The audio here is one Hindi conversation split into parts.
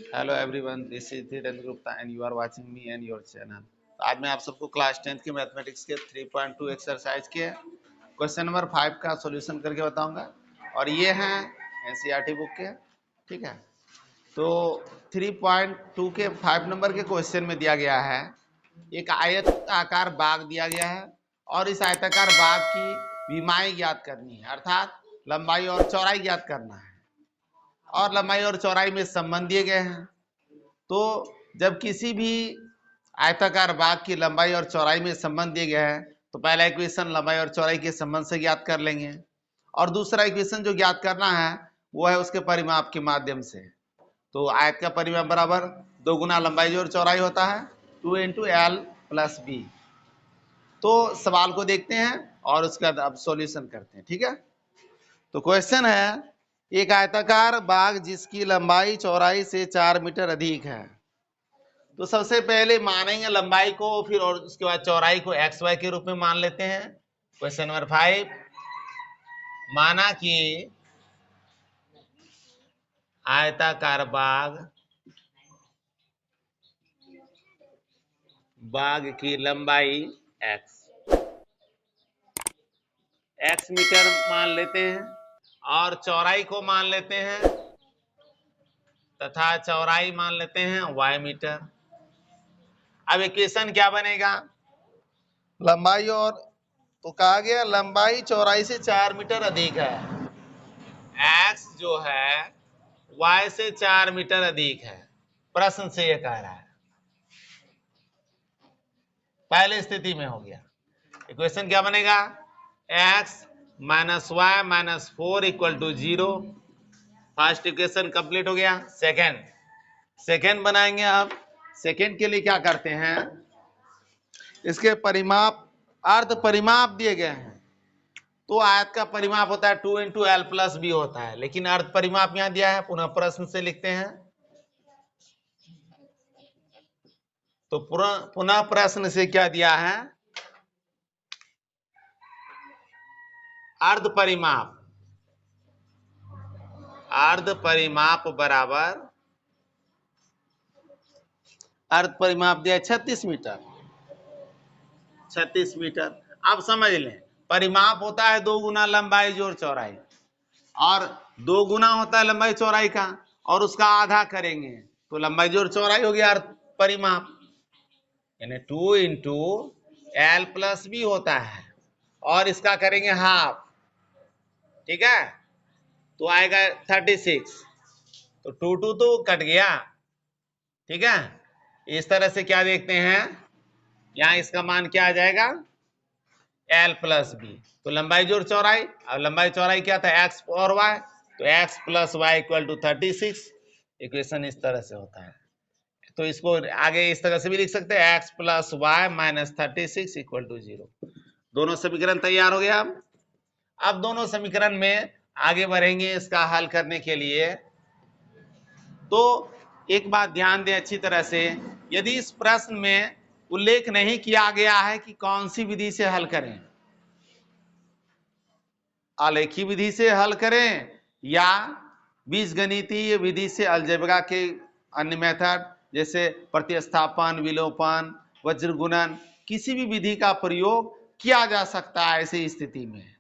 Hello everyone, this is Dhirendra Gupta and you are watching me and your channel. तो आज मैं आप सबको क्लास 10th की मैथमेटिक्स के 3.2 एक्सरसाइज के क्वेश्चन नंबर 5 का सॉल्यूशन करके बताऊंगा। और ये हैं एनसीईआरटी बुक के। ठीक है, तो 3.2 के 5 नंबर के क्वेश्चन में दिया गया है एक आयताकार बाग दिया गया है और इस आयताकार बाग की विमाएं ज्ञात करनी है, अर्थात लंबाई और चौड़ाई ज्ञात करना है। और लंबाई और चौड़ाई में संबंध दिए गए हैं। तो जब किसी भी आयताकार बाग की लंबाई और चौड़ाई में संबंध दिए गया है तो पहला इक्वेशन लंबाई और चौड़ाई के संबंध से ज्ञात कर लेंगे, और दूसरा इक्वेशन जो ज्ञात करना है वो है उसके परिमाप के माध्यम से। तो आयत का परिमाप बराबर 2 गुना लंबाई और चौड़ाई होता है 2 इंटू एल प्लस बी। तो सवाल को देखते हैं और उसका अब सॉल्यूशन करते हैं। ठीक है, तो क्वेश्चन है एक आयताकार बाग जिसकी लंबाई चौड़ाई से 4 मीटर अधिक है। तो सबसे पहले मानेंगे लंबाई को, फिर और उसके बाद चौड़ाई को एक्स वाई के रूप में मान लेते हैं। क्वेश्चन नंबर 5, माना कि आयताकार बाग की लंबाई एक्स मीटर मान लेते हैं और चौड़ाई को मान लेते हैं तथा चौड़ाई मान लेते हैं वाई मीटर। अब इक्वेशन क्या बनेगा? लंबाई और तो कहा गया लंबाई चौड़ाई से 4 मीटर अधिक है, एक्स जो है वाई से 4 मीटर अधिक है। प्रश्न से ये कह रहा है, पहले स्थिति में हो गया। इक्वेशन क्या बनेगा? X minus Y minus 4 equal to 0। First equation complete हो गया। सेकेंड बनाएंगे। अब सेकेंड के लिए क्या करते हैं, इसके परिमाप अर्ध परिमाप दिए गए हैं। तो आयत का परिमाप होता है 2 इंटू एल प्लस बी होता है, लेकिन अर्ध परिमाप यहां दिया है, पुनः प्रश्न से लिखते हैं। तो पुनः प्रश्न से क्या दिया है? अर्ध परिमाप बराबर अर्ध परिमाप दिया 36 मीटर। 36 मीटर। अब समझ लें, परिमाप होता है 2 गुना लंबाई जोड़ चौड़ाई, और 2 गुना होता है लंबाई चौड़ाई का, और उसका आधा करेंगे तो लंबाई जोड़ चौड़ाई हो गया अर्ध परिमाप, यानी 2 इंटू एल प्लस बी होता है, और इसका करेंगे हाफ। ठीक है, तो आएगा 36। तो 2 तो कट गया। ठीक है, इस तरह से क्या देखते हैं, यहां इसका मान क्या आ जाएगा? L plus B. तो लंबाई जोड़ चौड़ाई, अब लंबाई चौड़ाई क्या था? एक्स और वाई, तो X plus Y equal to 36। Equation इस तरह से होता है। तो इसको आगे इस तरह से भी लिख सकते हैं, X plus Y minus 36 equal to 0। दोनों समीकरण तैयार हो गया। अब दोनों समीकरण में आगे बढ़ेंगे इसका हल करने के लिए। तो एक बात ध्यान दें अच्छी तरह से, यदि इस प्रश्न में उल्लेख नहीं किया गया है कि कौन सी विधि से हल करें, आलेखी विधि से हल करें या बीजगणितीय विधि से, अलजेब्रा के अन्य मेथड जैसे प्रतिस्थापन, विलोपन, वज्र गुणन, किसी भी विधि का प्रयोग किया जा सकता है ऐसी स्थिति में।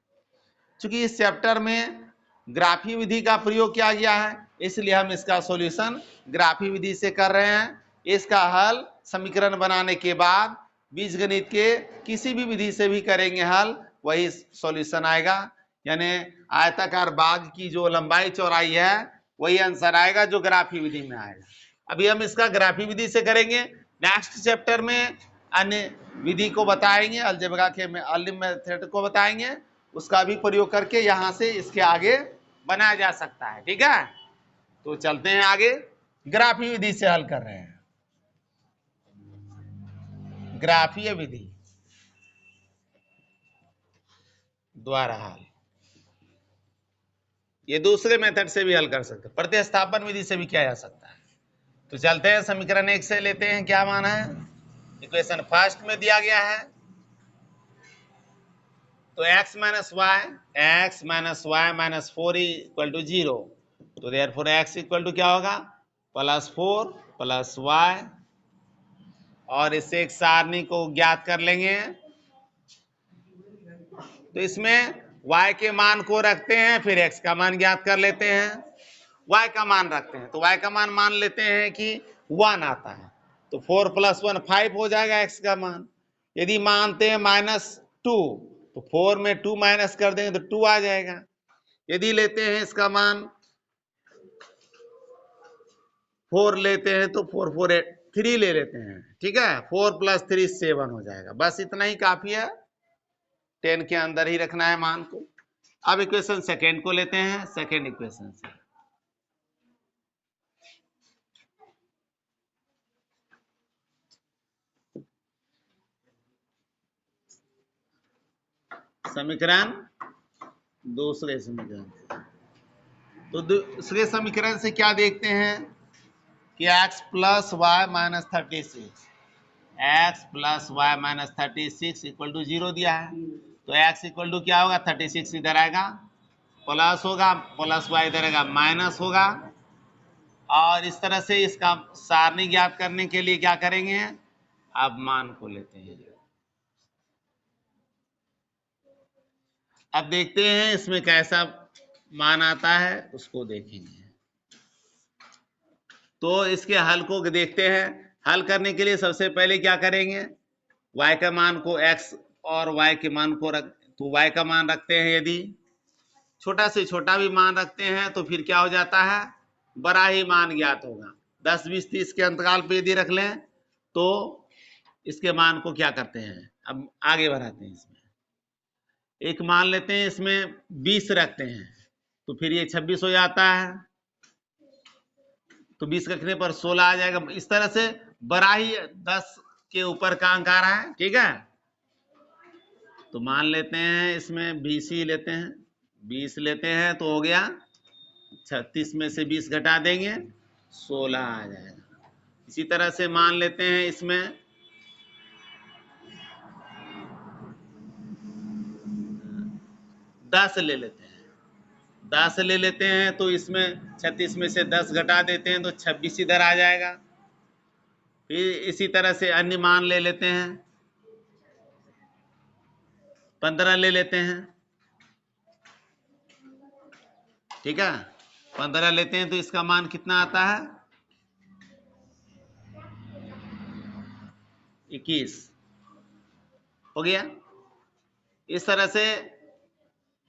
चूंकि इस चैप्टर में ग्राफी विधि का प्रयोग किया गया है, इसलिए हम इसका सॉल्यूशन ग्राफी विधि से कर रहे हैं। इसका हल समीकरण बनाने के बाद बीजगणित के किसी भी विधि से भी करेंगे हल, वही सॉल्यूशन आएगा। यानी आयताकार बाग की जो लंबाई चौड़ाई है वही आंसर आएगा जो ग्राफी विधि में आएगा। अभी हम इसका ग्राफी विधि से करेंगे, नेक्स्ट चैप्टर में अन्य विधि को बताएंगे, अलजेब्रा के मेथड को बताएंगे, उसका भी प्रयोग करके यहां से इसके आगे बनाया जा सकता है। ठीक है, तो चलते हैं आगे। ग्राफीय विधि से हल कर रहे हैं, ग्राफीय विधि द्वारा हल। ये दूसरे मेथड से भी हल कर सकते हैं, प्रतिस्थापन विधि से भी किया जा सकता है। तो चलते हैं समीकरण 1 से लेते हैं क्या माना है। इक्वेशन फर्स्ट में दिया गया है, तो x minus Y minus 4 equal to 0। तो देयरफॉर x इक्वल टू क्या होगा? +4 + y, और इससे एक सारणी को ज्ञात कर लेंगे। तो इसमें y के मान को रखते हैं, फिर x का मान ज्ञात कर लेते हैं। y का मान रखते हैं तो y का मान लेते हैं कि 1 आता है, तो 4 + 1 5 हो जाएगा x का मान। यदि मानते हैं -2 तो 4 में 2 माइनस कर देंगे तो 2 आ जाएगा। यदि लेते हैं इसका मान 4 लेते हैं तो 4 4 8 3 ले लेते हैं, ठीक है। 4 + 3 7 हो जाएगा। बस इतना ही काफी है, 10 के अंदर ही रखना है मान को। अब इक्वेशन सेकेंड को लेते हैं, सेकेंड इक्वेशन से समीकरण, दूसरे समीकरण से। तो दूसरे समीकरण से क्या देखते हैं कि x + y - 36, x + y - 36 = 0 दिया है। तो x = क्या होगा, 36 इधर आएगा प्लस होगा, प्लस y इधर आएगा माइनस होगा। और इस तरह से इसका सारणी ज्ञात करने के लिए क्या करेंगे, अब मान को लेते हैं। अब देखते हैं इसमें कैसा मान आता है, उसको देखेंगे। तो इसके हल को देखते हैं। हल करने के लिए सबसे पहले क्या करेंगे, y का मान को x और y के मान को तो y का मान रखते हैं। यदि छोटा से छोटा भी मान रखते हैं तो फिर क्या हो जाता है, बड़ा ही मान ज्ञात होगा। 10 20 30 के अंतराल पे यदि रख लें तो इसके मान को क्या करते हैं, अब आगे बढ़ाते हैं। इसमें एक मान लेते हैं, इसमें 20 रखते हैं तो फिर ये 26 हो जाता है, तो 20 रखने पर 16 आ जाएगा। इस तरह से बड़ा ही 10 के ऊपर का अंक आ रहा है, ठीक है। तो मान लेते हैं इसमें 20 ही लेते हैं, 20 लेते हैं तो हो गया 36 में से 20 घटा देंगे 16 आ जाएगा। इसी तरह से मान लेते हैं इसमें 10 ले लेते हैं, 10 ले लेते हैं तो इसमें 36 में से 10 घटा देते हैं तो 26 इधर आ जाएगा। फिर इसी तरह से अन्य मान ले लेते हैं, 15 ले लेते हैं, ठीक है। 15 लेते हैं तो इसका मान कितना आता है, 21 हो गया। इस तरह से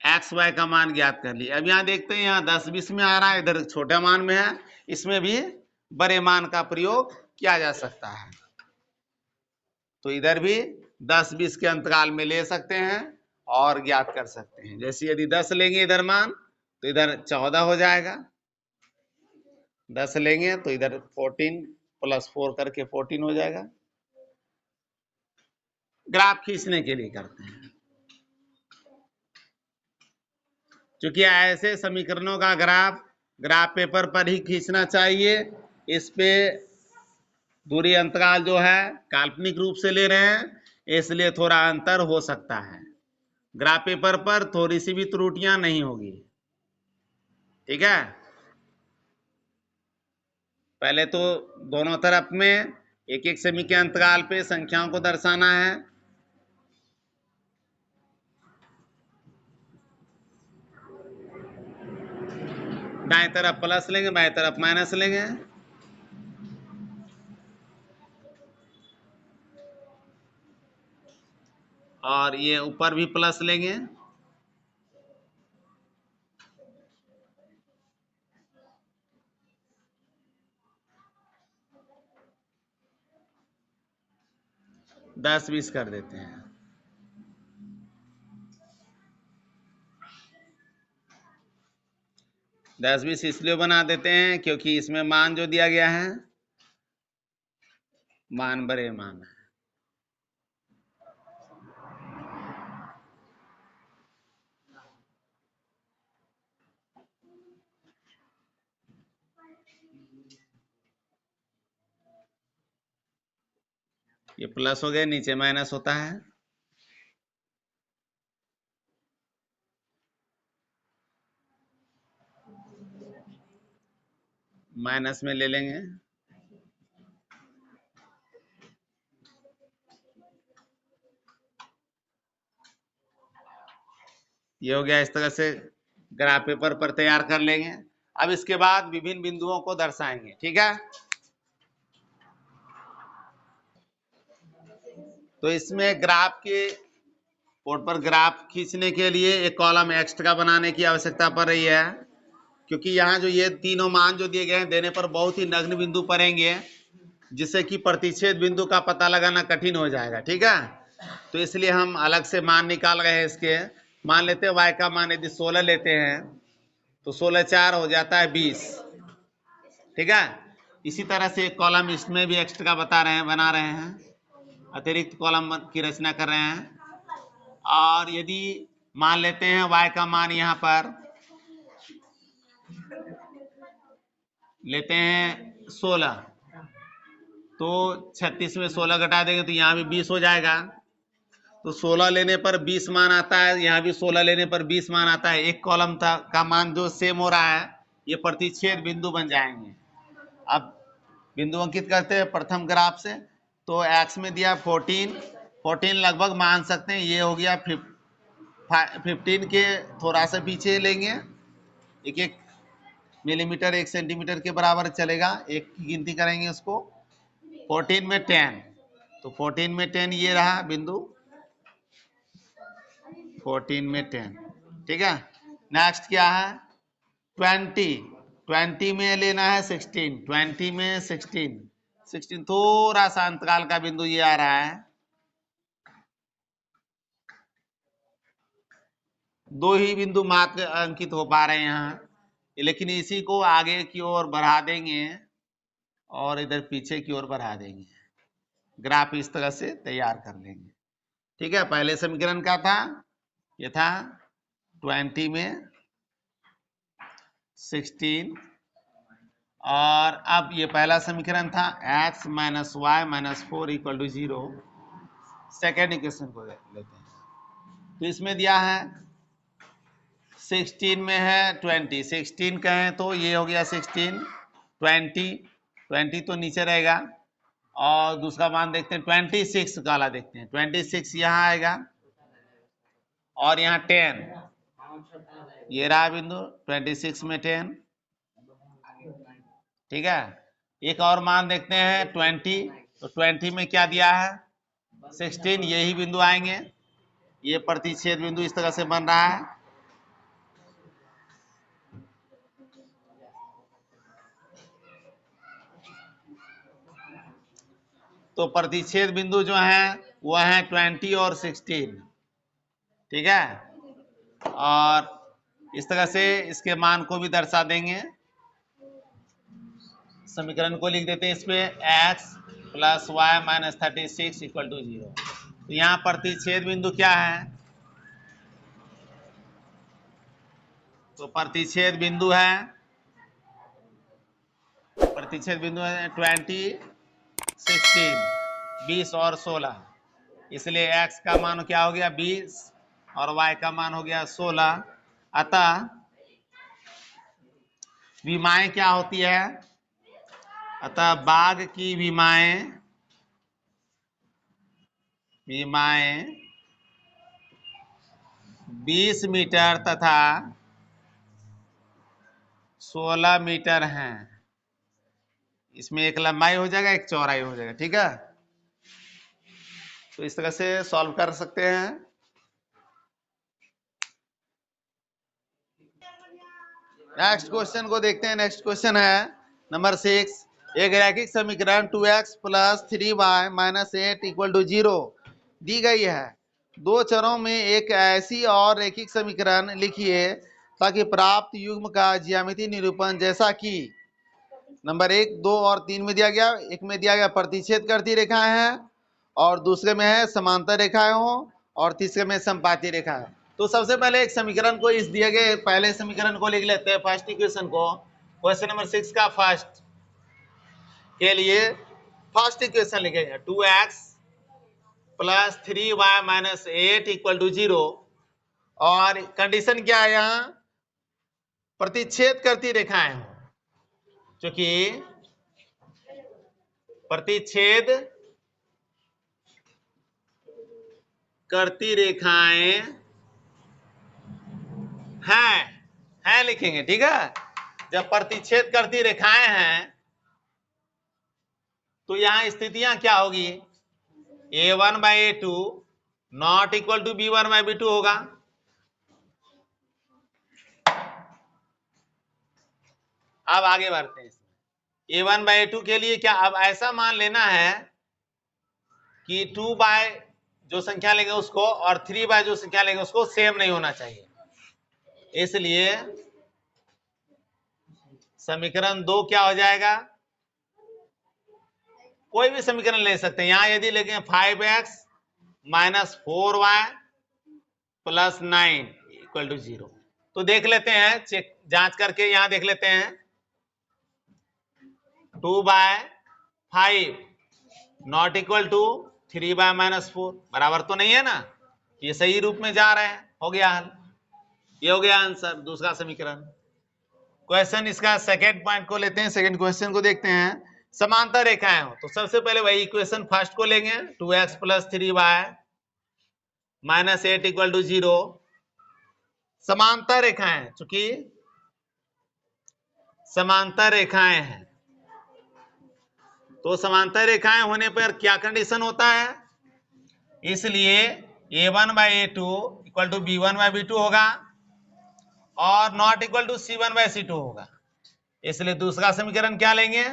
एक्स वाई का मान ज्ञात कर लिया। अब यहाँ देखते हैं, यहाँ 10 20 में आ रहा है, इधर छोटा मान में है, इसमें भी बड़े मान का प्रयोग किया जा सकता है। तो इधर भी 10 20 के अंतराल में ले सकते हैं और ज्ञात कर सकते हैं। जैसे यदि 10 लेंगे इधर मान तो इधर 14 हो जाएगा, 10 लेंगे तो इधर 14 + 4 करके 14 हो जाएगा। ग्राफ खींचने के लिए करते हैं, क्योंकि ऐसे समीकरणों का ग्राफ पेपर पर ही खींचना चाहिए। इस पे दूरी अंतराल जो है काल्पनिक रूप से ले रहे हैं, इसलिए थोड़ा अंतर हो सकता है। ग्राफ पेपर पर थोड़ी सी भी त्रुटियां नहीं होगी, ठीक है। पहले तो दोनों तरफ में एक एक सेमी के अंतराल पे संख्याओं को दर्शाना है। दाएं तरफ प्लस लेंगे, बाएं तरफ माइनस लेंगे। और ये ऊपर भी प्लस लेंगे। दस 20 कर देते हैं। दस 20 इसलिए बना देते हैं क्योंकि इसमें मान जो दिया गया है, मान बड़े मान है। ये प्लस हो गया, नीचे माइनस होता है। माइनस में ले लेंगे, ये हो गया। इस तरह से ग्राफ पेपर पर तैयार कर लेंगे। अब इसके बाद विभिन्न बिंदुओं को दर्शाएंगे, ठीक है। तो इसमें ग्राफ के बोर्ड पर ग्राफ खींचने के लिए एक कॉलम एक्स्ट्रा बनाने की आवश्यकता पड़ रही है, क्योंकि यहाँ जो ये तीनों मान जो दिए गए हैं देने पर बहुत ही नग्न बिंदु पड़ेंगे, जिससे कि प्रतिच्छेद बिंदु का पता लगाना कठिन हो जाएगा, ठीक है। तो इसलिए हम अलग से मान निकाल रहे हैं इसके। मान लेते हैं y का मान यदि 16 लेते हैं तो 16 4 हो जाता है 20, ठीक है। इसी तरह से एक कॉलम इसमें भी एक्स्ट्रा बना रहे हैं, अतिरिक्त कॉलम की रचना कर रहे हैं। और यदि मान लेते हैं y का मान यहाँ पर लेते हैं 16, तो 36 में 16 घटा देंगे तो यहाँ भी 20 हो जाएगा। तो 16 लेने पर 20 मान आता है, यहाँ भी 16 लेने पर 20 मान आता है। एक कॉलम का मान जो सेम हो रहा है, ये प्रतिच्छेद बिंदु बन जाएंगे। अब बिंदु अंकित करते हैं प्रथम ग्राफ से। तो x में दिया 14 लगभग मान सकते हैं ये हो गया 15 के थोड़ा सा पीछे लेंगे, 1 मिलीमीटर 1 सेंटीमीटर के बराबर चलेगा, एक की गिनती करेंगे उसको। 14 में 10, तो 14 में 10 ये रहा बिंदु, 14 में 10, ठीक है। नेक्स्ट क्या है 20 में लेना है 16, 20 में 16 थोड़ा सा अंतराल का बिंदु ये आ रहा है। दो ही बिंदु मात्र अंकित हो पा रहे हैं यहाँ, लेकिन इसी को आगे की ओर बढ़ा देंगे और इधर पीछे की ओर बढ़ा देंगे। ग्राफ इस तरह से तैयार कर लेंगे, ठीक है। पहले समीकरण का था, ये था 20 में 16, और अब ये पहला समीकरण था x minus Y minus 4 equal to 0। Second equation को लेते हैं। तो इसमें दिया है 16 में है 20, 16 कहें तो ये हो गया 16, 20 तो नीचे रहेगा। और दूसरा मान देखते हैं 26 वाला देखते हैं, 26 यहाँ आएगा और यहाँ 10, ये रहा बिंदु 26 में 10, ठीक है। एक और मान देखते हैं 20, तो 20 में क्या दिया है 16, यही बिंदु आएंगे। ये प्रतिच्छेद बिंदु इस तरह से बन रहा है। तो प्रतिच्छेद बिंदु जो है वो है 20 और 16, ठीक है। और इस तरह से इसके मान को भी दर्शा देंगे। समीकरण को लिख देते हैं इस पे x plus Y minus 36 equal to 0। तो यहाँ प्रतिच्छेद बिंदु क्या है, तो प्रतिच्छेद बिंदु है 20, 16, 20 और 16, इसलिए x का मान क्या हो गया 20 और y का मान हो गया 16। अतः विमाएं क्या होती है, अतः बाग की विमाएं 20 मीटर तथा 16 मीटर हैं। इसमें एक लंबाई हो जाएगा, एक चौड़ाई हो जाएगा, ठीक है। तो इस तरह से सॉल्व कर सकते हैं। नेक्स्ट क्वेश्चन को देखते हैं। नेक्स्ट क्वेश्चन है नंबर 6। एक रैखिक समीकरण 2x plus 3y minus 8 equal to 0 दी गई है। दो चरों में एक ऐसी और रैखिक समीकरण लिखिए ताकि प्राप्त युग्म का ज्यामितीय निरूपण जैसा कि नंबर 1, 2 और 3 में दिया गया। एक में दिया गया प्रतिच्छेद करती रेखाएं हैं, और दूसरे में है समांतर रेखाएं हो, और तीसरे में संपाती रेखा है। तो सबसे पहले एक समीकरण को इस दिए गए पहले समीकरण को लिख लेते हैं, फर्स्ट इक्वेशन को। क्वेश्चन नंबर 6 का फर्स्ट के लिए फर्स्ट इक्वेशन लिखेंगे 2x plus 3y minus 8 equal to 0। और कंडीशन क्या है, यहाँ प्रतिच्छेद करती रेखाएं हो। चूंकि प्रतिच्छेद करती रेखाएं हैं लिखेंगे, ठीक है। जब प्रतिच्छेद करती रेखाएं हैं तो यहां स्थितियां क्या होगी, a1/a2 not equal to b1/b2 होगा। अब आगे बढ़ते हैं। a1/a2 के लिए क्या, अब ऐसा मान लेना है कि 2 बाय जो संख्या लेंगे उसको और 3 बाय जो संख्या लेंगे उसको सेम नहीं होना चाहिए, इसलिए समीकरण 2 क्या हो जाएगा, कोई भी समीकरण ले सकते हैं। यहां यदि लेंगे 5x minus 4y plus 9 equal to 0, तो देख लेते हैं, चेक जांच करके यहां देख लेते हैं। 2/5 नॉट इक्वल टू 3/-4 बराबर तो नहीं है ना, ये सही रूप में जा रहे हैं, हो गया हल, ये हो गया आंसर, दूसरा समीकरण। क्वेश्चन इसका सेकंड पॉइंट को लेते हैं, सेकंड क्वेश्चन को देखते हैं। समांतर रेखाएं हो तो सबसे पहले वही इक्वेशन फर्स्ट को लेंगे, 2x plus 3y minus 8 equal to 0। समांतर रेखाएं, चूंकि समांतर रेखाएं हैं तो समांतर रेखाएं होने पर क्या कंडीशन होता है, इसलिए a1/a2 इक्वल टू b1/b2 होगा और नॉट इक्वल टू c1/c2 होगा। इसलिए दूसरा समीकरण क्या लेंगे,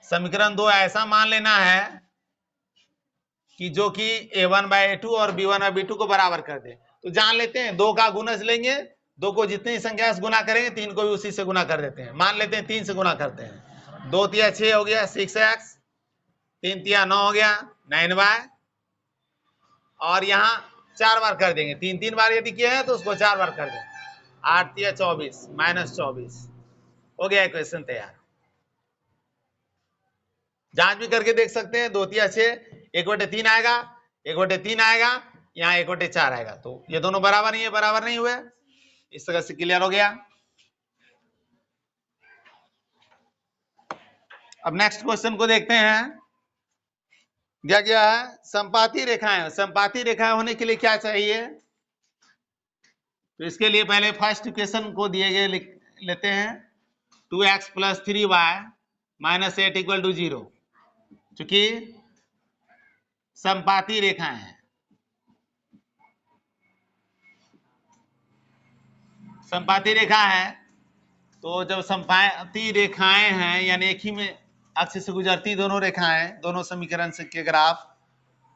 समीकरण 2 ऐसा मान लेना है कि जो कि a1/a2 और b1/b2 को बराबर कर दे। तो जान लेते हैं 2 का गुणज लेंगे, 2 को जितनी संख्या से गुना करेंगे 3 को भी उसी से गुना कर देते हैं। मान लेते हैं 3 से गुना करते हैं, 2 तिया 6 हो गया 6x, 3 तिया 9 हो गया 9y, और यहाँ 4 बार कर देंगे, 3 बार यदि किए हैं तो उसको 4 बार कर देंगे, 8 तिया 24 माइनस 24, हो गया इक्वेशन तैयार। जांच भी करके देख सकते हैं, 2 तिया 6, 1/3 आएगा, 1/3 आएगा, यहाँ 1/4 आएगा, तो ये दोनों बराबर नहीं है, बराबर नहीं हुए, इस तरह से क्लियर हो गया। अब नेक्स्ट क्वेश्चन को देखते हैं, दिया गया है संपाती रेखाएं। संपाती रेखाएं होने के लिए क्या चाहिए, तो इसके लिए पहले फर्स्ट इक्वेशन को दिए गए लेते हैं, 2x plus 3y minus 8 equal to 0। चूंकि संपाती रेखाएं हैं, संपाती रेखा है तो जब संपाती रेखाएं हैं यानी एक ही में अक्ष से गुजरती दोनों रेखाएं, दोनों समीकरण से के ग्राफ,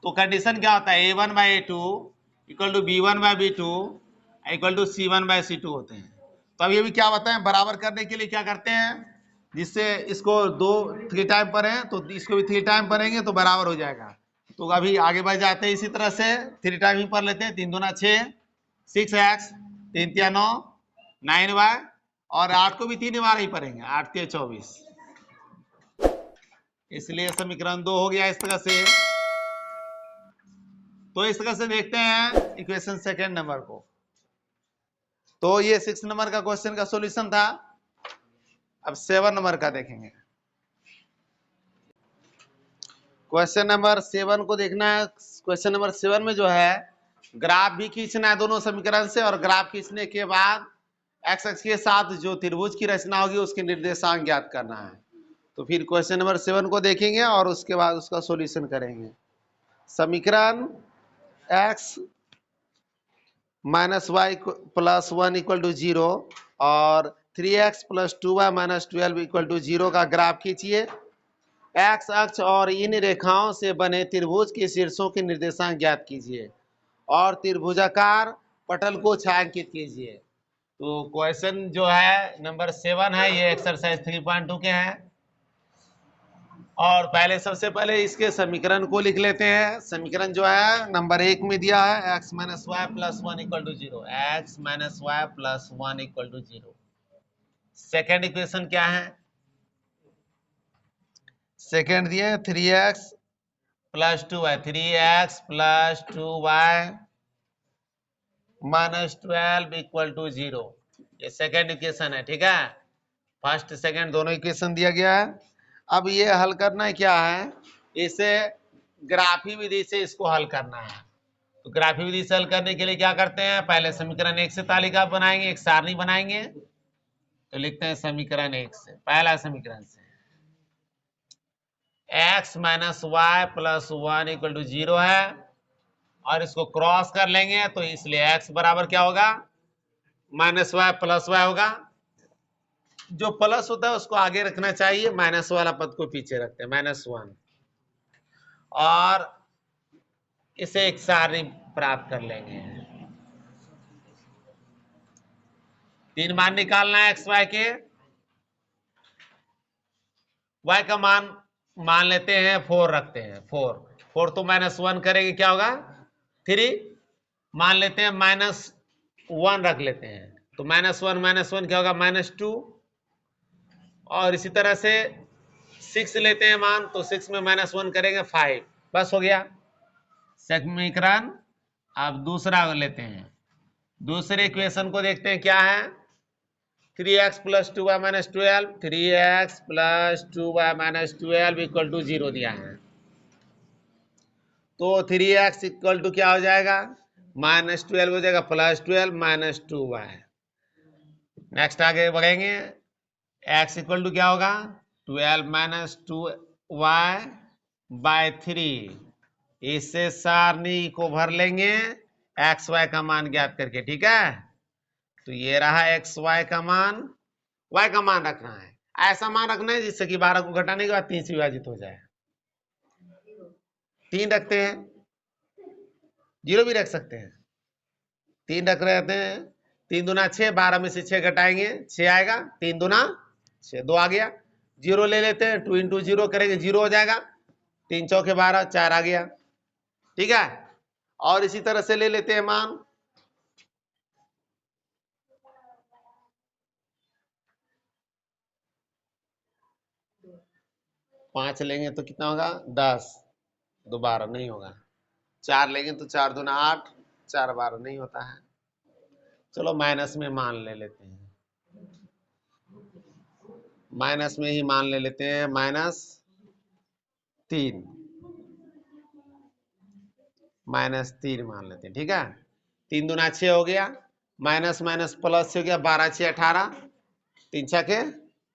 तो कंडीशन क्या होता है, a1/a2 equal to b1/b2 equal to c1/c2 होते हैं। तो अब ये भी क्या बताएं, बराबर करने के लिए क्या करते हैं, जिससे इसको 3 टाइम पढ़ें तो इसको भी 3 टाइम पढ़ेंगे तो बराबर हो जाएगा। तो अभी आगे बढ़ जाते हैं, इसी तरह से 3 टाइम ही पढ़ लेते हैं, 3 दूना 6, 6x, 3 तिया 9, 9y, और 8 को भी 3 बार ही पढ़ेंगे, 8 तिया 24, इसलिए समीकरण 2 हो गया इस तरह से। तो इस तरह से देखते हैं इक्वेशन सेकंड नंबर को। तो ये 6 नंबर का क्वेश्चन का सॉल्यूशन था। अब 7 नंबर का देखेंगे। क्वेश्चन नंबर 7 को देखना है। क्वेश्चन नंबर 7 में जो है ग्राफ भी खींचना है दोनों समीकरण से, और ग्राफ खींचने के बाद एक्स एक्स के साथ जो त्रिभुज की रचना होगी उसके निर्देशांक ज्ञात करना है। तो फिर क्वेश्चन नंबर 7 को देखेंगे और उसके बाद उसका सॉल्यूशन करेंगे। समीकरण x minus Y plus 1 equal to 0 और 3x plus 2y minus 12 equal to 0 का ग्राफ खींचिए। x अक्ष और इन रेखाओं से बने त्रिभुज के शीर्षों के निर्देशांक ज्ञात कीजिए और त्रिभुजाकार पटल को छायांकित कीजिए। तो क्वेश्चन जो है नंबर 7 है, ये एक्सरसाइज 3.2 के हैं। और पहले सबसे पहले इसके समीकरण को लिख लेते हैं। समीकरण जो है नंबर 1 में दिया है x minus Y plus 1 equal to 0, x minus Y plus 1 equal to 0। Second equation क्या है, सेकेंड दिए 3x plus 2y, 3x plus 2y minus 12 equal to 0, ये सेकेंड इक्वेशन है, ठीक है। फर्स्ट सेकंड दोनों इक्वेशन दिया गया है। अब ये हल करना है क्या है, इसे ग्राफी विधि से इसको हल करना है। तो ग्राफी विधि से हल करने के लिए क्या करते हैं, पहले समीकरण 1 से तालिका बनाएंगे, एक सारणी बनाएंगे। तो लिखते हैं समीकरण 1 से, पहला समीकरण से x minus Y plus 1 equal to 0 है, और इसको क्रॉस कर लेंगे तो इसलिए x बराबर क्या होगा, माइनस वाई प्लस वाई होगा। जो प्लस होता है उसको आगे रखना चाहिए, माइनस वाला पद को पीछे रखते हैं, -1। और इसे एक सारणी प्राप्त कर लेंगे। 3 मान निकालना है एक्स वाई के। y का मान लेते हैं 4 रखते हैं, 4 तो -1 करेंगे क्या होगा 3, मान लेते हैं -1 रख लेते हैं, तो -1 क्या होगा -2। और इसी तरह से 6 लेते हैं मान, तो 6 में -1 करेंगे 5, बस हो गया समीकरण। अब दूसरा लेते हैं, दूसरे इक्वेशन को देखते हैं क्या है, 3x plus 2y minus 12, 3x plus 2y minus 12 equal to 0 दिया है। तो 3x इक्वल टू क्या हो जाएगा, -12 हो जाएगा, +12 माइनस 2y। नेक्स्ट आगे बढ़ेंगे, x इक्वल टू क्या होगा 12 माइनस 2y बाय 3। इससे सारणी को भर लेंगे एक्स वाई का मान ज्ञात करके, ठीक है। तो ये रहा एक्स वाई का मान, y का मान रखना है, ऐसा मान रखना है जिससे कि 12 को घटाने के बाद 3 से विभाजित हो जाए। 3 रखते हैं, 0 भी रख सकते हैं, 3 रख रहे हैं। 3 दूना 6, 12 में से 6 घटाएंगे 6 आएगा, 3 दूना 6, 2 आ गया। 0 ले लेते हैं, 2 इंटू 0 करेंगे 0 हो जाएगा, 3 चौके 12, 4 आ गया, ठीक है। और इसी तरह से ले लेते हैं मान, पांच लेंगे तो कितना होगा 10, 2 12 नहीं होगा। 4 लेंगे तो 4 दूना 8, 4 12 नहीं होता है। चलो माइनस में मान ले लेते हैं, माइनस में ही मान ले लेते हैं, -3, -3 मान लेते हैं, ठीक है। 3 दूना 6 हो गया, माइनस माइनस प्लस हो गया, 12 6 18, 3 6 के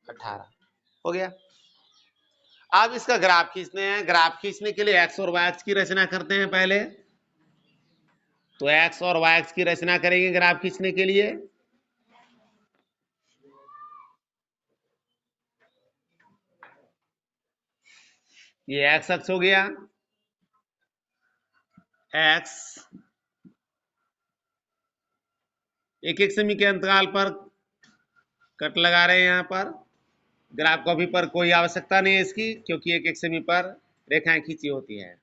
18 हो गया। अब इसका ग्राफ खींचते हैं, ग्राफ खींचने के लिए एक्स और वाई एक्स की रचना करते हैं पहले। तो एक्स और वाई एक्स की रचना करेंगे ग्राफ खींचने के लिए। ये एक्स अक्ष हो गया, एक्स एक एक सेमी के अंतराल पर कट लगा रहे हैं यहाँ पर। ग्राफ कॉपी पर कोई आवश्यकता नहीं है इसकी, क्योंकि एक एक सेमी पर रेखाएं खींची होती है।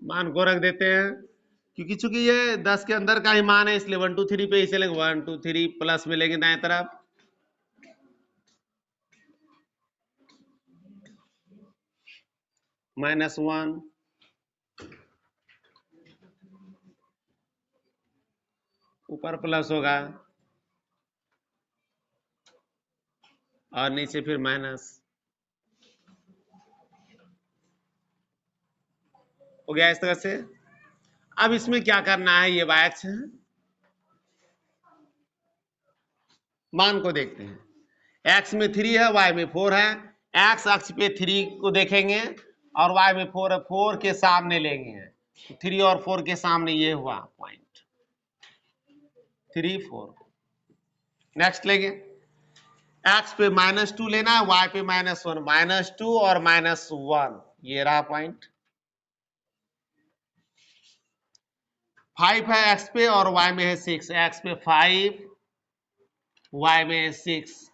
मान को रख देते हैं, क्योंकि चूंकि ये 10 के अंदर का ही मान है, इसलिए 1 2 3 पे इसे लेंगे, 1 2 3 प्लस में लेंगे दाएं तरफ, -1, ऊपर प्लस होगा और नीचे फिर माइनस हो गया इस तरह से। अब इसमें क्या करना है, ये y अक्ष है, मान को देखते हैं, x में 3 है, y में 4 है। x अक्ष पे 3 को देखेंगे और y में 4 है, 4 के सामने लेंगे, 3 और 4 के सामने ये हुआ पॉइंट 3 4। नेक्स्ट लेंगे, x पे -2 लेना है, y पे -1, -2 और -1, ये रहा पॉइंट। 5 है x पे और y में है 6, x पे 5, y में है 6,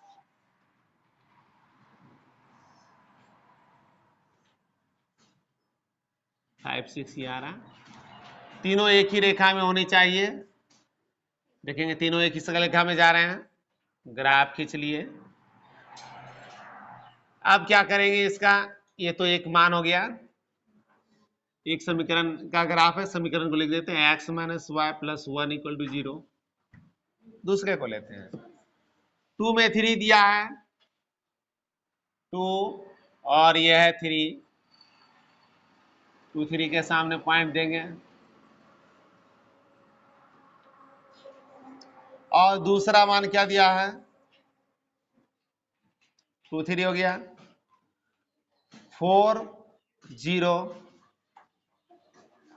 5 6 ये आ रहा। तीनों एक ही रेखा में होनी चाहिए। देखेंगे तीनों एक ही रेखा में जा रहे हैं, ग्राफ खींच लिए। अब क्या करेंगे इसका, ये तो एक मान हो गया, एक समीकरण का ग्राफ है, समीकरण को लिख देते हैं x minus Y plus 1 equal to 0। दूसरे को लेते हैं, 2 में 3 दिया है, 2 और यह है 3, 2 3 के सामने पॉइंट देंगे, और दूसरा मान क्या दिया है, 2 3 हो गया, 4 0,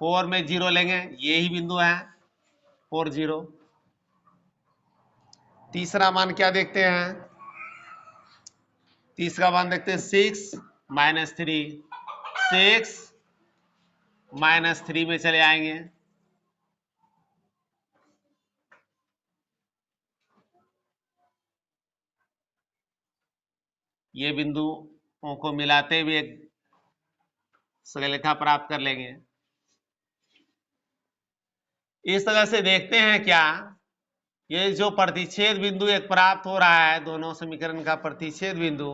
4 में 0 लेंगे, यही बिंदु है 4 0। तीसरा मान क्या देखते हैं, तीसरा मान देखते हैं 6 माइनस 3, 6 माइनस 3 में चले आएंगे, ये बिंदुओं को मिलाते हुए एक सरलरेखा प्राप्त कर लेंगे। इस तरह से देखते हैं क्या, ये जो प्रतिच्छेद बिंदु एक प्राप्त हो रहा है, दोनों समीकरण का प्रतिच्छेद बिंदु,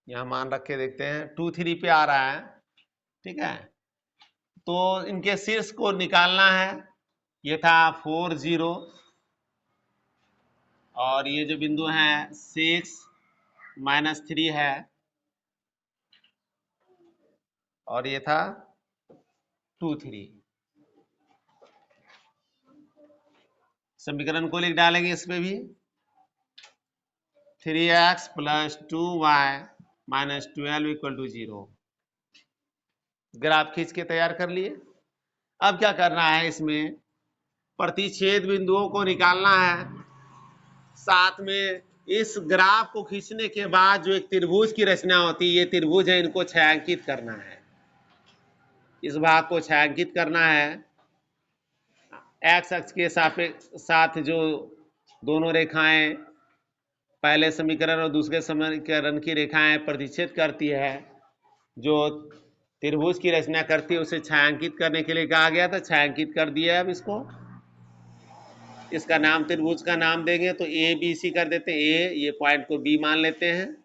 यहां मान रख के देखते हैं 2 3 पे आ रहा है, ठीक है। तो इनके शीर्ष को निकालना है, ये था 4 0, और ये जो बिंदु है 6 माइनस 3 है, और ये था 2 3। समीकरण को लिख डालेंगे इसमें भी, 3x plus 2y minus 12 equal to 0। Graph खींच के तैयार कर लिए। अब क्या करना है, इसमें प्रतिच्छेद बिंदुओं को निकालना है, साथ में इस ग्राफ को खींचने के बाद जो एक त्रिभुज की रचना होती है, ये त्रिभुज है, इनको छायांकित करना है, इस भाग को छायांकित करना है। एक्स अक्ष के साथ जो दोनों रेखाएं पहले समीकरण और दूसरे समीकरण की रेखाएं प्रतिच्छेद करती है, जो त्रिभुज की रचना करती है, उसे छायांकित करने के लिए कहा गया था, छायांकित कर दिया। अब इसका नाम, त्रिभुज का नाम देंगे तो ए बी सी कर देते हैं। ए, ये पॉइंट को बी मान लेते हैं,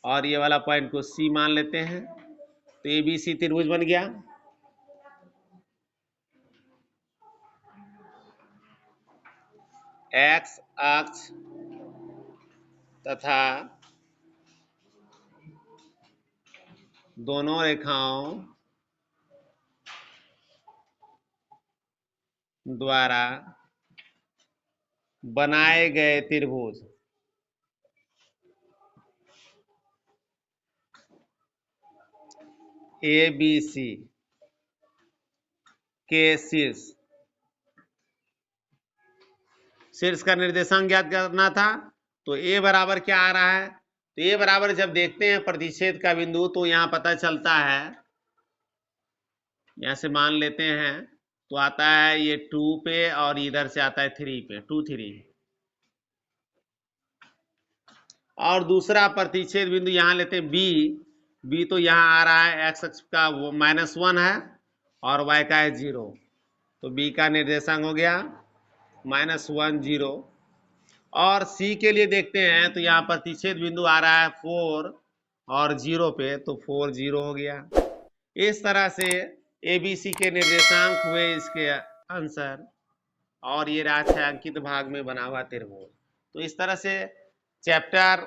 और ये वाला पॉइंट को सी मान लेते हैं, तो ए बी सी त्रिभुज बन गया। एक्स अक्ष तथा दोनों रेखाओं द्वारा बनाए गए त्रिभुज ए बी सी के शीर्ष का निर्देशांक ज्ञात करना था। तो ए बराबर क्या आ रहा है, तो ए बराबर जब देखते हैं प्रतिच्छेद का बिंदु, तो यहां पता चलता है, यहां से मान लेते हैं, तो आता है ये 2 पे, और इधर से आता है 3 पे, 2 3। और दूसरा प्रतिच्छेद बिंदु यहां लेते हैं बी, बी तो यहां आ रहा है, एक्स अक्ष का वो -1 है और वाई का है 0, तो बी का निर्देशांक हो गया -1 0। और सी के लिए देखते हैं, तो यहाँ प्रतिच्छेद बिंदु आ रहा है 4 और 0 पे, तो 4 0 हो गया। इस तरह से एबीसी के निर्देशांक हुए इसके आंसर, और ये रहा छायांकित भाग में बना हुआ त्रिभुज। तो इस तरह से चैप्टर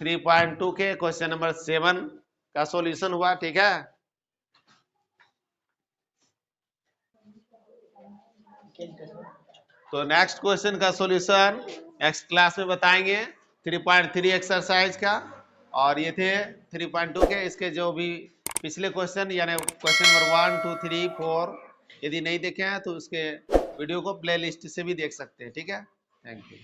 3.2 के क्वेश्चन नंबर 7 का सॉल्यूशन हुआ, ठीक है। तो नेक्स्ट क्वेश्चन का सॉल्यूशन नेक्स्ट क्लास में बताएंगे, 3.3 एक्सरसाइज का। और ये थे 3.2 के, इसके जो भी पिछले क्वेश्चन, यानी क्वेश्चन नंबर 1 2 3 4, यदि नहीं देखे हैं तो उसके वीडियो को प्लेलिस्ट से भी देख सकते हैं, ठीक है। Thank you.